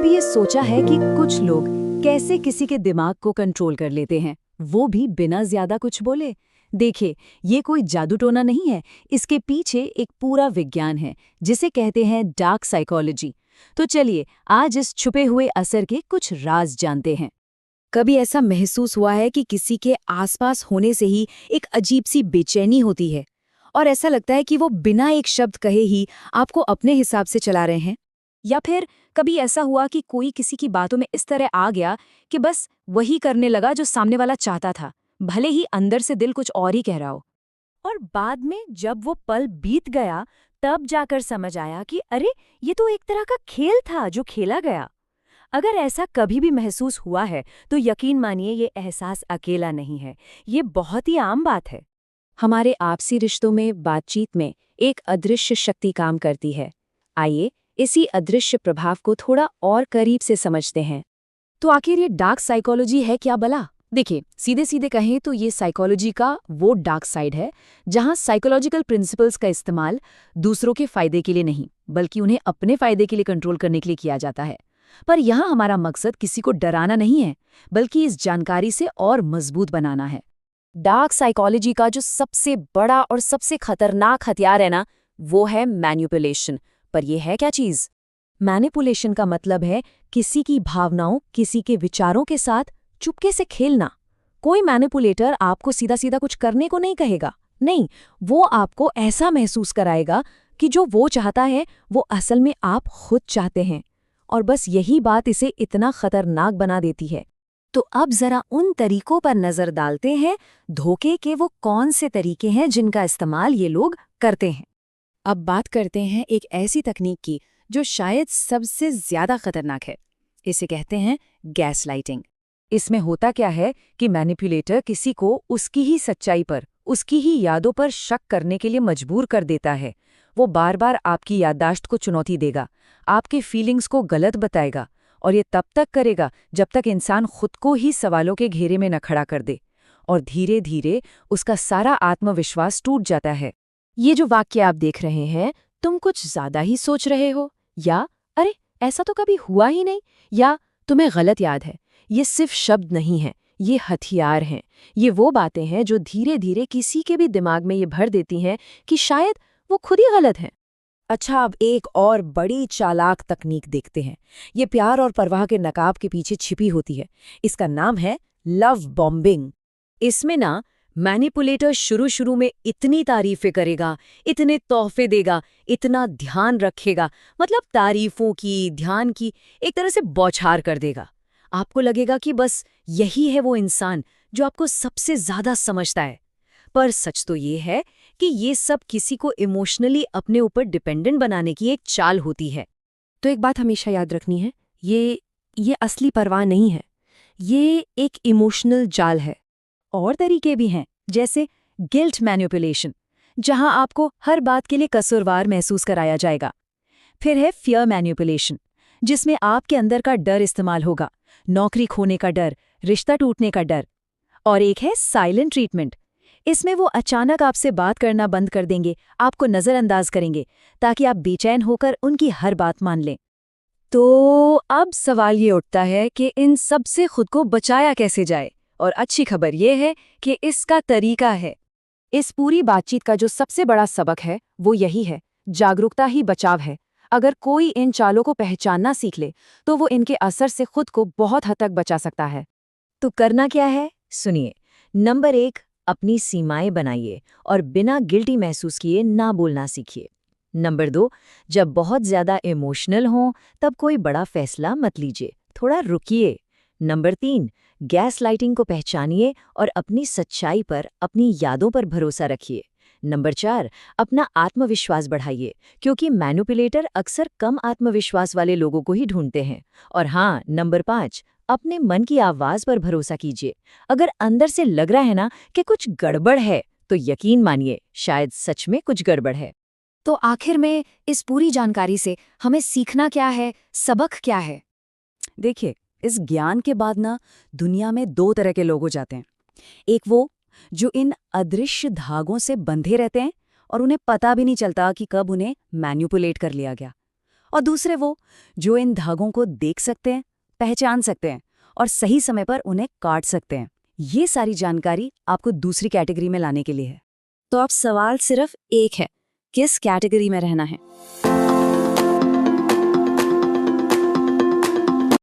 कभी ये सोचा है कि कुछ लोग कैसे किसी के दिमाग को कंट्रोल कर लेते हैं, वो भी बिना ज्यादा कुछ बोले? देखिए, ये कोई जादू टोना नहीं है, इसके पीछे एक पूरा विज्ञान है जिसे कहते हैं डार्क साइकोलॉजी। तो चलिए आज इस छुपे हुए असर के कुछ राज जानते हैं। कभी ऐसा महसूस हुआ है कि किसी के आसपास होने से ही एक अजीब सी बेचैनी होती है और ऐसा लगता है कि वो बिना एक शब्द कहे ही आपको अपने हिसाब से चला रहे हैं? या फिर कभी ऐसा हुआ कि कोई किसी की बातों में इस तरह आ गया कि बस वही करने लगा जो सामने वाला चाहता था, भले ही अंदर से दिल कुछ और ही कह रहा हो? और बाद में जब वो पल बीत गया, तब जाकर समझ आया कि अरे, ये तो एक तरह का खेल था जो खेला गया। अगर ऐसा कभी भी महसूस हुआ है तो यकीन मानिए ये एहसास अकेला नहीं है, ये बहुत ही आम बात है। हमारे आपसी रिश्तों में, बातचीत में एक अदृश्य शक्ति काम करती है। आइए इसी अदृश्य प्रभाव को थोड़ा और करीब से समझते हैं। तो आखिर ये डार्क साइकोलॉजी है क्या भला? देखिए, सीधे सीधे कहें तो ये साइकोलॉजी का वो डार्क साइड है जहां साइकोलॉजिकल प्रिंसिपल्स का इस्तेमाल दूसरों के फायदे के लिए नहीं, बल्कि उन्हें अपने फायदे के लिए कंट्रोल करने के लिए किया जाता है। पर यहाँ हमारा मकसद किसी को डराना नहीं है, बल्कि इस जानकारी से और मजबूत बनाना है। डार्क साइकोलॉजी का जो सबसे बड़ा और सबसे खतरनाक हथियार है ना, वो है मैनिपुलेशन। पर यह है क्या चीज? मैनिपुलेशन का मतलब है किसी की भावनाओं, किसी के विचारों के साथ चुपके से खेलना। कोई मैनिपुलेटर आपको सीधा सीधा कुछ करने को नहीं कहेगा, नहीं, वो आपको ऐसा महसूस कराएगा कि जो वो चाहता है वो असल में आप खुद चाहते हैं। और बस यही बात इसे इतना खतरनाक बना देती है। तो अब जरा उन तरीकों पर नजर डालते हैं, धोखे के वो कौन से तरीके हैं जिनका इस्तेमाल ये लोग करते हैं। अब बात करते हैं एक ऐसी तकनीक की जो शायद सबसे ज्यादा खतरनाक है। इसे कहते हैं गैसलाइटिंग। इसमें होता क्या है कि मैनिपुलेटर किसी को उसकी ही सच्चाई पर, उसकी ही यादों पर शक करने के लिए मजबूर कर देता है। वो बार बार आपकी याददाश्त को चुनौती देगा, आपके फीलिंग्स को गलत बताएगा, और ये तब तक करेगा जब तक इंसान खुद को ही सवालों के घेरे में न खड़ा कर दे। और धीरे धीरे उसका सारा आत्मविश्वास टूट जाता है। ये जो वाक्य आप देख रहे हैं, तुम कुछ ज्यादा ही सोच रहे हो, या अरे ऐसा तो कभी हुआ ही नहीं, या तुम्हें गलत याद है, ये सिर्फ शब्द नहीं है, ये हथियार हैं। ये वो बातें हैं जो धीरे धीरे किसी के भी दिमाग में ये भर देती हैं कि शायद वो खुद ही गलत हैं। अच्छा, अब एक और बड़ी चालाक तकनीक देखते हैं। ये प्यार और परवाह के नकाब के पीछे छिपी होती है। इसका नाम है लव बॉम्बिंग। इसमें ना मैनिपुलेटर शुरू में इतनी तारीफें करेगा, इतने तोहफे देगा, इतना ध्यान रखेगा, मतलब तारीफों की, ध्यान की एक तरह से बौछार कर देगा। आपको लगेगा कि बस यही है वो इंसान जो आपको सबसे ज्यादा समझता है। पर सच तो ये है कि ये सब किसी को इमोशनली अपने ऊपर डिपेंडेंट बनाने की एक चाल होती है। तो एक बात हमेशा याद रखनी है, ये असली परवाह नहीं है, ये एक इमोशनल जाल है। और तरीके भी हैं, जैसे गिल्ट मैनिपुलेशन, जहां आपको हर बात के लिए कसूरवार महसूस कराया जाएगा। फिर है फियर मैनिपुलेशन, जिसमें आपके अंदर का डर इस्तेमाल होगा, नौकरी खोने का डर, रिश्ता टूटने का डर। और एक है साइलेंट ट्रीटमेंट। इसमें वो अचानक आपसे बात करना बंद कर देंगे, आपको नजरअंदाज करेंगे, ताकि आप बेचैन होकर उनकी हर बात मान लें। तो अब सवाल ये उठता है कि इन सब से खुद को बचाया कैसे जाए? और अच्छी खबर ये है कि इसका तरीका है। इस पूरी बातचीत का जो सबसे बड़ा सबक है वो यही है, जागरूकता ही बचाव है। अगर कोई इन चालों को पहचानना सीख ले तो वो इनके असर से खुद को बहुत हद तक बचा सकता है। तो करना क्या है, सुनिए। नंबर 1, अपनी सीमाएं बनाइए और बिना गिल्टी महसूस किए ना बोलना सीखिए। नंबर 2, जब बहुत ज्यादा इमोशनल हो तब कोई बड़ा फैसला मत लीजिए, थोड़ा रुकिए। नंबर 3, गैस लाइटिंग को पहचानिए और अपनी सच्चाई पर, अपनी यादों पर भरोसा रखिए। नंबर 4, अपना आत्मविश्वास बढ़ाइए, क्योंकि मैनिपुलेटर अक्सर कम आत्मविश्वास वाले लोगों को ही ढूंढते हैं। और हाँ, नंबर 5, अपने मन की आवाज पर भरोसा कीजिए। अगर अंदर से लग रहा है ना कि कुछ गड़बड़ है, तो यकीन मानिए शायद सच में कुछ गड़बड़ है। तो आखिर में इस पूरी जानकारी से हमें सीखना क्या है, सबक क्या है? देखिए, इस ज्ञान के बाद ना दुनिया में 2 तरह के लोग हो जाते हैं। एक वो जो इन अदृश्य धागों से बंधे रहते हैं और उन्हें पता भी नहीं चलता कि कब उन्हें मैनिपुलेट कर लिया गया। और दूसरे वो जो इन धागों को देख सकते हैं, पहचान सकते हैं और सही समय पर उन्हें काट सकते हैं। ये सारी जानकारी आपको दूसरी कैटेगरी में लाने के लिए है। तो अब सवाल सिर्फ एक है, किस कैटेगरी में रहना है।